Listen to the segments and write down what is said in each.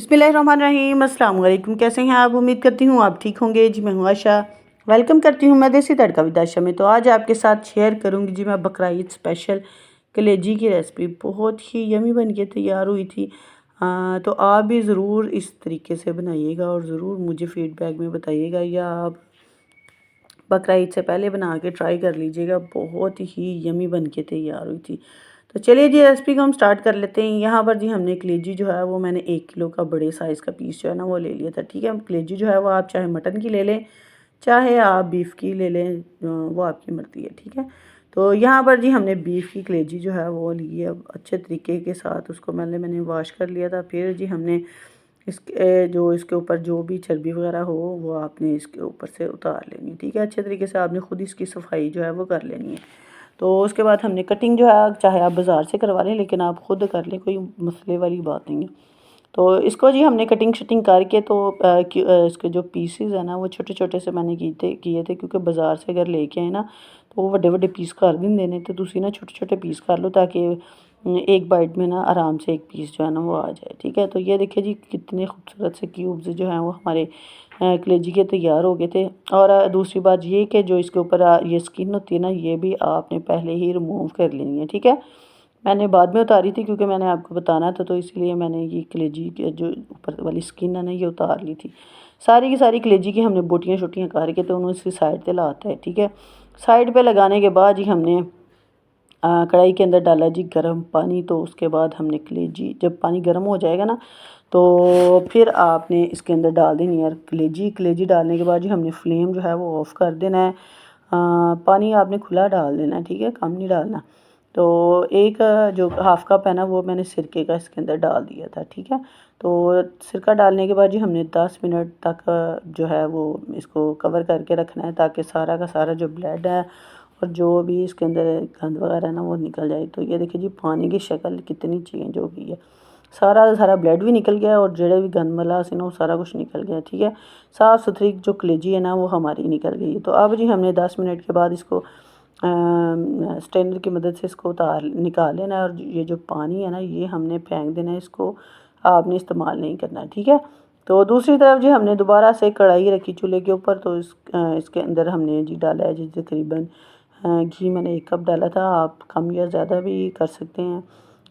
बिस्मिल्लाहिर्रहमानिर्रहीम, अस्सलाम वालेकुम। कैसे हैं आप? उम्मीद करती हूँ आप ठीक होंगे जी। मैं हूँ आशा, वेलकम करती हूँ मैं देसी तड़का विद आशा में। तो आज आपके साथ शेयर करूँगी जी मैं बकरा ईद स्पेशल कलेजी की रेसिपी। बहुत ही यमी बन के तैयार हुई थी। तो आप भी ज़रूर इस तरीके से बनाइएगा और ज़रूर मुझे फ़ीडबैक में बताइएगा, या आप बकरा ईद से पहले बना के ट्राई कर लीजिएगा। बहुत ही यमी बन के तैयार हुई थी। तो चलिए जी रेसिपी को हम स्टार्ट कर लेते हैं। यहाँ पर जी हमने कलेजी जो है वो मैंने 1 किलो का बड़े साइज़ का पीस जो है ना वो ले लिया था। ठीक है, कलेजी जो है वो आप चाहे मटन की ले लें, चाहे आप बीफ की ले लें, वो आपकी मर्ज़ी है। ठीक है, तो यहाँ पर जी हमने बीफ की कलेजी जो है वो ली है। अब अच्छे तरीके के साथ उसको मैंने वॉश कर लिया था। फिर जी हमने इसके ऊपर जो भी चर्बी वगैरह हो वो आपने इसके ऊपर से उतार लेनी है। ठीक है, अच्छे तरीके से आपने ख़ुद इसकी सफाई जो है वो कर लेनी है। तो उसके बाद हमने कटिंग जो है चाहे आप बाज़ार से करवा लें, लेकिन आप ख़ुद कर लें, कोई मसले वाली बात नहीं है। तो इसको जी हमने कटिंग शटिंग करके तो इसके जो पीसेस है ना वो छोटे छोटे से मैंने किए थे क्योंकि बाज़ार से अगर लेके आए ना तो वो बड़े बड़े पीस कर देंगे ने, तो तुसी ना छोटे छोटे पीस कर लो ताकि एक बाइट में ना आराम से एक पीस जो है ना वो आ जाए। ठीक है, तो ये देखिए जी कितने खूबसूरत से क्यूब्स जो हैं वो हमारे कलेजी के तैयार हो गए थे। और दूसरी बात ये कि जो इसके ऊपर ये स्किन होती है ना, ये भी आपने पहले ही रिमूव कर लेनी है। ठीक है, मैंने बाद में उतारी थी क्योंकि मैंने आपको बताना था, तो इसलिए मैंने ये कलेजी के जो ऊपर वाली स्किन है ना ये उतार ली थी। सारी की सारी कलेजी की हमने बोटियाँ शोटियाँ करके तो उन्होंने इसकी साइड पे लाता है। ठीक है, साइड पे लगाने के बाद ही हमने कढ़ाई के अंदर डाला जी गर्म पानी। तो उसके बाद हमने कलेजी, जब पानी गर्म हो जाएगा ना तो फिर आपने इसके अंदर डाल देनी है कलेजी डालने के बाद जी हमने फ्लेम जो है वो ऑफ़ कर देना है। पानी आपने खुला डाल देना है। ठीक है, कम नहीं डालना। तो एक जो हाफ़ कप है ना वो मैंने सिरके का इसके अंदर डाल दिया था। ठीक है, तो सिरका डालने के बाद जी हमने 10 मिनट तक जो है वो इसको कवर करके रखना है ताकि सारा का सारा जो ब्लड है और जो भी इसके अंदर गंद वगैरह है ना वो निकल जाए। तो ये देखिए जी पानी की शक्ल कितनी चेंज हो गई है, सारा का सारा ब्लड भी निकल गया और जेड़े भी गंद मला से ना वो सारा कुछ निकल गया। ठीक है, साफ़ सुथरी जो कलेजी है ना वो हमारी निकल गई है। तो अब जी हमने 10 मिनट के बाद इसको स्ट्रेनर की मदद से इसको निकाल लेना है। और ये जो पानी है ना ये हमने फेंक देना है, इसको आपने इस्तेमाल नहीं करना है। ठीक है, तो दूसरी तरफ जी हमने दोबारा से कढ़ाई रखी चूल्हे के ऊपर। तो इसके अंदर हमने जी डाला है जी तकरीबन घी मैंने 1 कप डाला था, आप कम या ज़्यादा भी कर सकते हैं।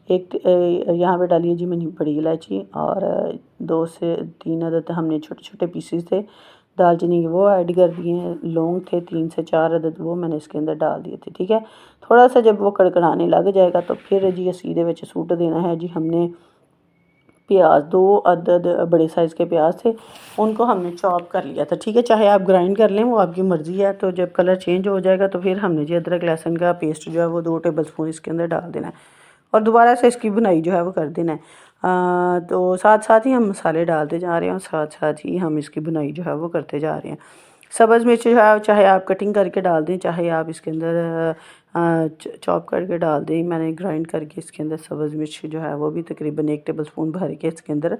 यहाँ पे डालिए जी मैंने बड़ी इलायची, और 2 से 3 अदद हमने छोटे छोटे पीसेस थे दालचीनी के वो ऐड कर दिए हैं। लौंग थे 3 से 4 अदद, वो मैंने इसके अंदर डाल दिए थे। ठीक है, थोड़ा सा जब वो कड़कड़ाने लग जाएगा तो फिर जी इसी दे विच सूट देना है जी हमने प्याज। 2 अदद बड़े साइज़ के प्याज थे, उनको हमने चॉप कर लिया था। ठीक है, चाहे आप ग्राइंड कर लें, वो आपकी मर्ज़ी है। तो जब कलर चेंज हो जाएगा तो फिर हमने जी अदरक लहसुन का पेस्ट जो है वो 2 टेबल स्पून इसके अंदर डाल देना है और दोबारा से इसकी भुनाई जो है वो कर देना है। तो साथ साथ ही हम मसाले डालते जा रहे हैं और साथ साथ ही हम इसकी भुनाई जो है वो करते जा रहे हैं। सब्ज़ मिर्च जो है चाहे आप कटिंग करके डाल दें, चाहे आप इसके अंदर चॉप करके डाल दें। मैंने ग्राइंड करके इसके अंदर सब्ज़ मिर्च जो है वो भी तकरीबन 1 टेबल स्पून भर के इसके अंदर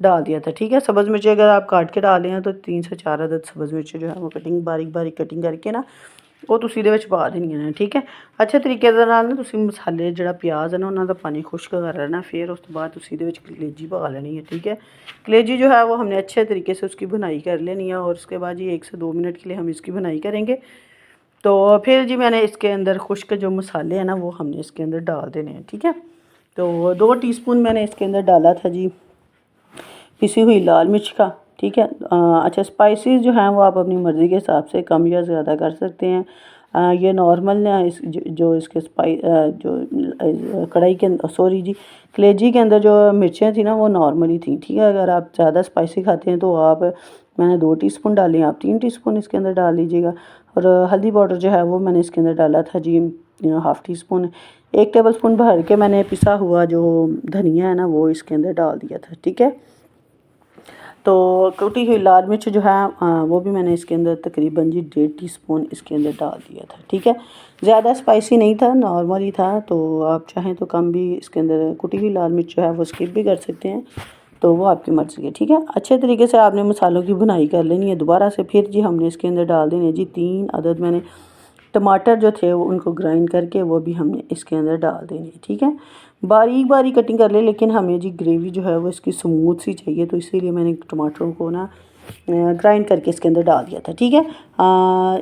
डाल दिया था। ठीक है, सब्ज़ मिर्च अगर आप काट के डाल हैं तो 3 से 4 अदद सब्ज़ मिर्च जो है वो बारीक बारीक कटिंग करके ना वो तुसी ਇਹਦੇ ਵਿੱਚ ਪਾ ਦੇਣੀਆਂ ਨੇ। ਠੀਕ ਹੈ, ਅੱਛੇ ਤਰੀਕੇ ਦੇ ਨਾਲ ਨਾ ਤੁਸੀਂ ਮਸਾਲੇ ਜਿਹੜਾ ਪਿਆਜ਼ ਹੈ ਨਾ ਉਹਨਾਂ ਦਾ ਪਾਣੀ ਖੁਸ਼ਕ ਕਰ ਲੈਣਾ। फिर उस बाद उसी ਇਹਦੇ ਵਿੱਚ कलेजी पा लेनी है। ठीक है, कलेजी जो है वो हमने अच्छे तरीके से उसकी भुनाई कर लेनी है और उसके बाद ये 1 से 2 मिनट के लिए हम इसकी भुनाई करेंगे। तो फिर जी मैंने इसके अंदर खुश्क जो मसाले हैं ना वो हमने इसके अंदर डाल देने हैं। ठीक है, तो 2 टीस्पून मैंने इसके अंदर डाला था जी पिसी हुई लाल मिर्च का। ठीक है, अच्छा स्पाइसेस जो हैं वो आप अपनी मर्ज़ी के हिसाब से कम या ज़्यादा कर सकते हैं। ये नॉर्मल ना जो इसके जो कढ़ाई के अंदर सॉरी जी कलेजी के अंदर जो मिर्चें थी ना वो नॉर्मली थी। ठीक है, अगर आप ज़्यादा स्पाइसी खाते हैं तो आप मैंने 2 टीस्पून डाले, आप 3 टीस्पून इसके अंदर डाल लीजिएगा। और हल्दी पाउडर जो है वो मैंने इसके अंदर डाला था जी half teaspoon. 1 tablespoon भर के मैंने पिसा हुआ जो धनिया है ना वो इसके अंदर डाल दिया था। ठीक है, तो कुटी हुई लाल मिर्च जो है वो भी मैंने इसके अंदर तकरीबन जी 1.5 टीस्पून इसके अंदर डाल दिया था। ठीक है, ज़्यादा स्पाइसी नहीं था, नॉर्मल ही था। तो आप चाहें तो कम भी इसके अंदर कुटी हुई लाल मिर्च जो है वो स्किप भी कर सकते हैं, तो वो आपकी मर्ज़ी है। ठीक है, अच्छे तरीके से आपने मसालों की भुनाई कर लेनी है। दोबारा से फिर जी हमने इसके अंदर डाल देने जी 3 अदद मैंने टमाटर जो थे वो उनको ग्राइंड करके वो भी हमने इसके अंदर डाल देने हैं। ठीक है, बारीक बारीक कटिंग कर ले, लेकिन हमें जी ग्रेवी जो है वो इसकी स्मूथ सी चाहिए, तो इसीलिए मैंने टमाटरों को ना ग्राइंड करके इसके अंदर डाल दिया था। ठीक है,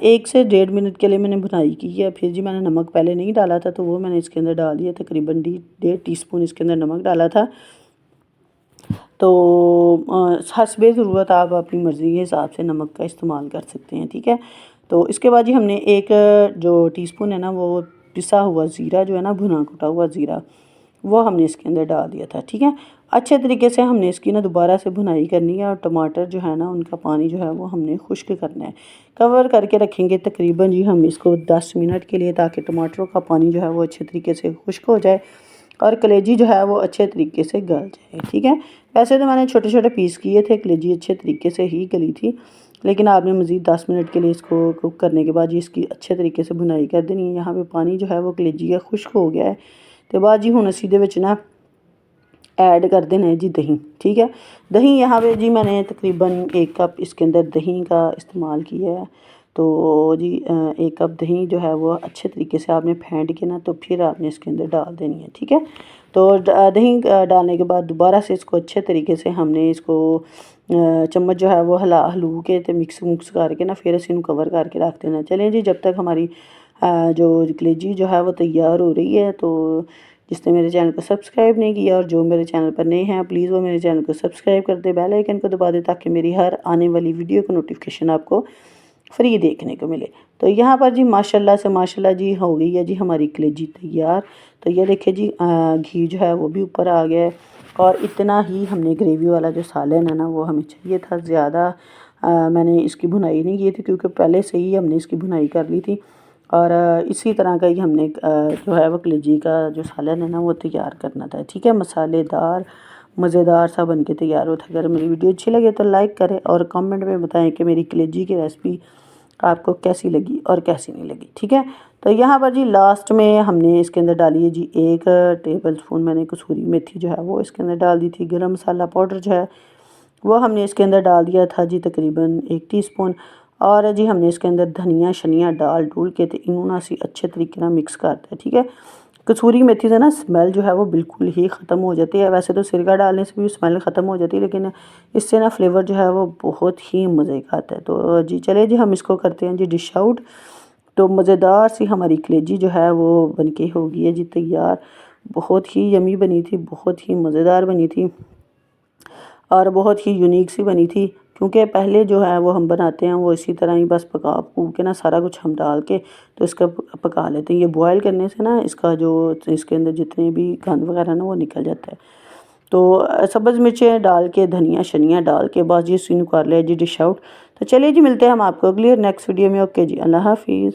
1 से 1.5 मिनट के लिए मैंने भुनाई की है। फिर जी मैंने नमक पहले नहीं डाला था, तो वो मैंने इसके अंदर डाल दिया, तकरीबन 1.5 टीस्पून इसके अंदर नमक डाला था। तो हस्बे ज़रूरत आप अपनी मर्ज़ी के हिसाब से नमक का इस्तेमाल कर सकते हैं। ठीक है, तो इसके बाद जी हमने एक जो टीस्पून है ना वो पिसा हुआ ज़ीरा जो है ना, भुना कुटा हुआ ज़ीरा, वो हमने इसके अंदर डाल दिया था। ठीक है, अच्छे तरीके से हमने इसकी ना दोबारा से भुनाई करनी है, और टमाटर जो है ना उनका पानी जो है वो हमने खुश्क करना है। कवर करके रखेंगे तकरीबन जी हम इसको 10 मिनट के लिए, ताकि टमाटरों का पानी जो है वो अच्छे तरीके से खुश्क हो जाए और कलेजी जो है वो अच्छे तरीके से गल जाए। ठीक है, वैसे तो मैंने छोटे छोटे पीस किए थे, कलेजी अच्छे तरीके से ही गली थी, लेकिन आपने मज़ीद 10 मिनट के लिए इसको कुक करने के बाद जी इसकी अच्छे तरीके से भुनाई कर देनी है। यहाँ पे पानी जो है वो कलेजी का खुश्क हो गया है, तो बाद जी हुण असीं दे विच ना ऐड कर देना है जी दही। ठीक है, दही यहाँ पे जी मैंने तकरीबन 1 कप इसके अंदर दही का इस्तेमाल किया है। तो जी 1 कप दही जो है वो अच्छे तरीके से आपने फेंट के ना, तो फिर आपने इसके अंदर डाल देनी है। ठीक है, तो दही डालने के बाद दोबारा से इसको अच्छे तरीके से हमने इसको चम्मच जो है वो हलू के ते मिक्स मुक्स करके ना फिर इसी कवर करके रख देना। चलें जी, जब तक हमारी जो कलेजी जो है वो तैयार हो रही है, तो जिसने मेरे चैनल को सब्सक्राइब नहीं किया और जो मेरे चैनल पर नए हैं, प्लीज़ वो मेरे चैनल को सब्सक्राइब कर दे, बेल आइकन को दबा दे, ताकि मेरी हर आने वाली वीडियो का नोटिफिकेशन आपको फ्री देखने को मिले। तो यहाँ पर जी माशाल्लाह से माशाल्लाह जी हो गई है जी हमारी कलेजी तैयार। तो ये देखिए जी घी जो है वो भी ऊपर आ गया है, और इतना ही हमने ग्रेवी वाला जो सालन है ना वो हमें चाहिए था। ज़्यादा मैंने इसकी भुनाई नहीं की थी, क्योंकि पहले से ही हमने इसकी भुनाई कर ली थी, और इसी तरह का ही हमने जो है वो कलेजी का जो सालन है ना वो तैयार करना था। ठीक है, मसालेदार मज़ेदार सा बन के तैयार होता है। अगर मेरी वीडियो अच्छी लगे तो लाइक करें और कमेंट में बताएं कि मेरी कलेजी की रेसिपी आपको कैसी लगी और कैसी नहीं लगी। ठीक है, तो यहाँ पर जी लास्ट में हमने इसके अंदर डाली है जी 1 टेबलस्पून मैंने कसूरी मेथी जो है वो इसके अंदर डाल दी थी। गरम मसाला पाउडर जो है वो हमने इसके अंदर डाल दिया था जी तकरीबन 1 टीस्पून, और जी हमने इसके अंदर धनिया शनिया डाल डूल के तो इन्होंने असी अच्छे तरीके ना मिक्स करते हैं। ठीक है, कसूरी मेथी से ना स्मेल जो है वो बिल्कुल ही ख़त्म हो जाती है। वैसे तो सिरका डालने से भी स्मेल ख़त्म हो जाती है, लेकिन इससे ना फ्लेवर जो है वो बहुत ही मज़े का आता है। तो जी चलिए जी हम इसको करते हैं जी डिश आउट। तो मज़ेदार सी हमारी कलेजी जो है वो बनके हो गई है जी तैयार। बहुत ही यमी बनी थी, बहुत ही मज़ेदार बनी थी, और बहुत ही यूनिक सी बनी थी, क्योंकि पहले जो है वो हम बनाते हैं वो इसी तरह ही बस पका पकू के ना सारा कुछ हम डाल के तो इसका पका लेते हैं। ये बॉयल करने से ना इसका जो इसके अंदर जितने भी गंद वगैरह ना वो निकल जाता है। तो सब्ज़ मिर्चें डाल के धनिया शनिया डाल के बस ये सीन कर लिया जी डिश आउट। तो चलिए जी मिलते हैं हम आपको अगली नेक्स्ट वीडियो में। ओके जी, अल्लाह हाफिज़।